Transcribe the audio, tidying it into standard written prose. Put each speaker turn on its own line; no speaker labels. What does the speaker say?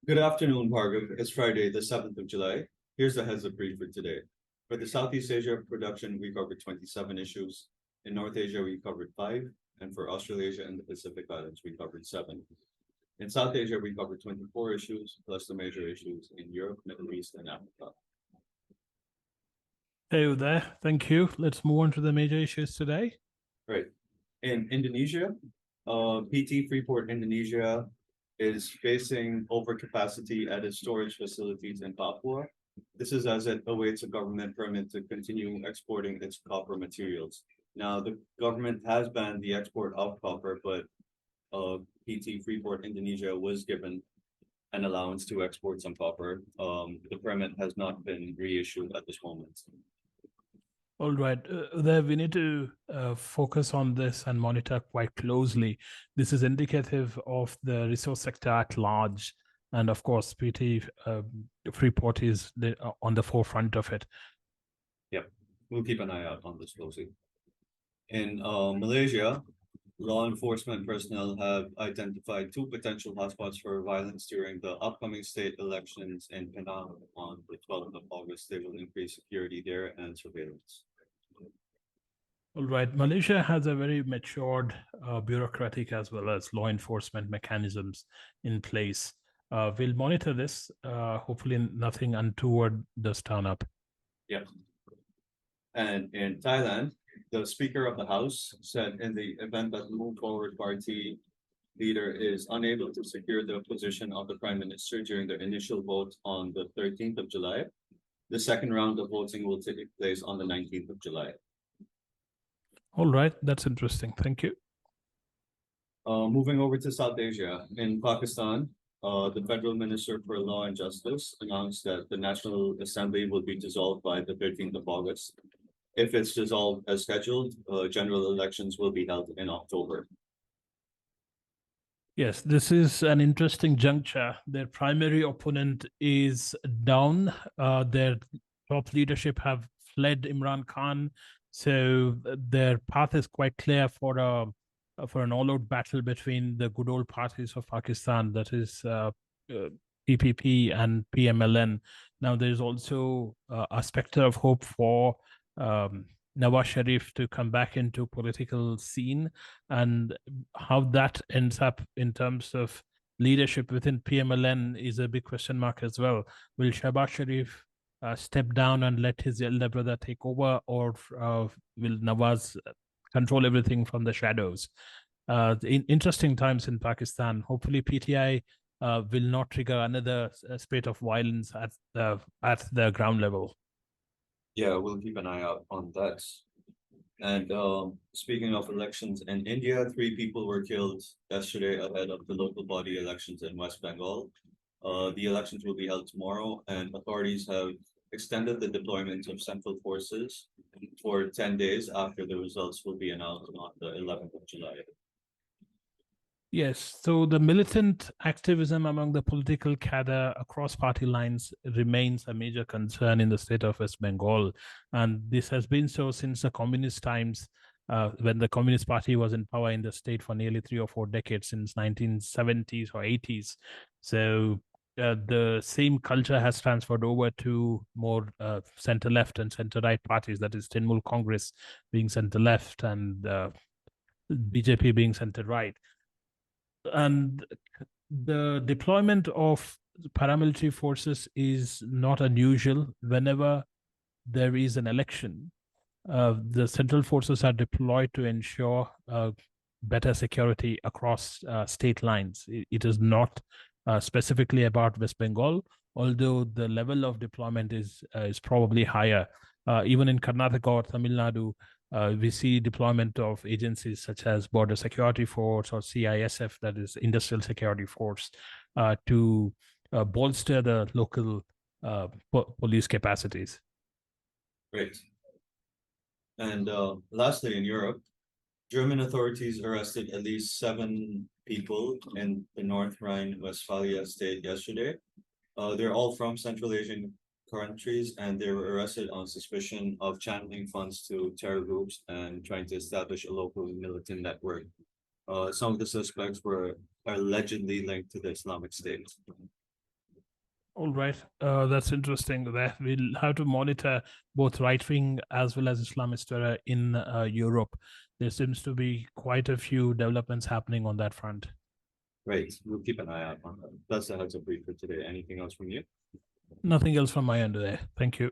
Good afternoon, Bhargav. It's Friday, the 7th of July. Here's the heads up brief for today. For the Southeast Asia production, we covered 27 issues. In North Asia, we covered 5. And for Australasia and the Pacific Islands, we covered 7. In South Asia, we covered 24 issues, plus the major issues in Europe, Middle East, and Africa.
Hey there, thank you. Let's move on to the major issues today.
Right. In Indonesia, PT Freeport Indonesia is facing overcapacity at its storage facilities in Papua. This is as it awaits a government permit to continue exporting its copper materials. Now, the government has banned the export of copper, but PT Freeport Indonesia was given an allowance to export some copper. The permit has not been reissued at this moment.
All right, there we need to focus on this and monitor quite closely. This is indicative of the resource sector at large, and of course, PT Freeport is on the forefront of it.
Yep, we'll keep an eye out on this closely. In Malaysia, law enforcement personnel have identified 2 potential hotspots for violence during the upcoming state elections in Penang on the 12th of August. They will increase security there and surveillance.
All right, Malaysia has a very matured bureaucratic as well as law enforcement mechanisms in place. We'll monitor this. Hopefully, nothing untoward does turn up.
Yep. And in Thailand, the Speaker of the House said in the event that the Move Forward Party leader is unable to secure the position of the Prime Minister during the initial vote on the 13th of July, the second round of voting will take place on the 19th of July.
All right, that's interesting. Thank you.
Moving over to South Asia, in Pakistan, the Federal Minister for Law and Justice announced that the National Assembly will be dissolved by the 13th of August. If it's dissolved as scheduled, general elections will be held in October.
Yes, this is an interesting juncture. Their primary opponent is down. Their top leadership have fled Imran Khan, so their path is quite clear for an all-out battle between the good old parties of Pakistan, that is PPP and PMLN. Now, there's also a specter of hope for Nawaz Sharif to come back into political scene, and how that ends up in terms of leadership within PMLN is a big question mark as well. Will Shahbaz Sharif step down and let his elder brother take over, or will Nawaz control everything from the shadows? Interesting times in Pakistan. Hopefully, PTI will not trigger another spate of violence at the ground level.
Yeah, we'll keep an eye out on that. And speaking of elections in India, 3 people were killed yesterday ahead of the local body elections in West Bengal. The elections will be held tomorrow, and authorities have extended the deployment of central forces for 10 days after the results will be announced on the 11th of July.
Yes, so the militant activism among the political cadre across party lines remains a major concern in the state of West Bengal. And this has been so since the communist times, when the Communist Party was in power in the state for nearly 3 or 4 decades, since 1970s or 80s. So the same culture has transferred over to more center-left and center-right parties, that is Trinamool Congress being center-left and BJP being center-right. And the deployment of paramilitary forces is not unusual. Whenever there is an election, the central forces are deployed to ensure better security across state lines. It is not specifically about West Bengal, although the level of deployment is probably higher. Even in Karnataka or Tamil Nadu, we see deployment of agencies such as Border Security Force or CISF, that is Industrial Security Force, to bolster the local police capacities.
Great. And lastly, in Europe, German authorities arrested at least 7 people in the North Rhine-Westphalia state yesterday. They're all from Central Asian countries, and they were arrested on suspicion of channeling funds to terror groups and trying to establish a local militant network. Some of the suspects were allegedly linked to the Islamic State.
All right, that's interesting. That we'll have to monitor both right wing as well as Islamist terror in Europe. There seems to be quite a few developments happening on that front.
Right. We'll keep an eye out on that. That's the heads up brief for today. Anything else from you?
Nothing else from my end there. Thank you.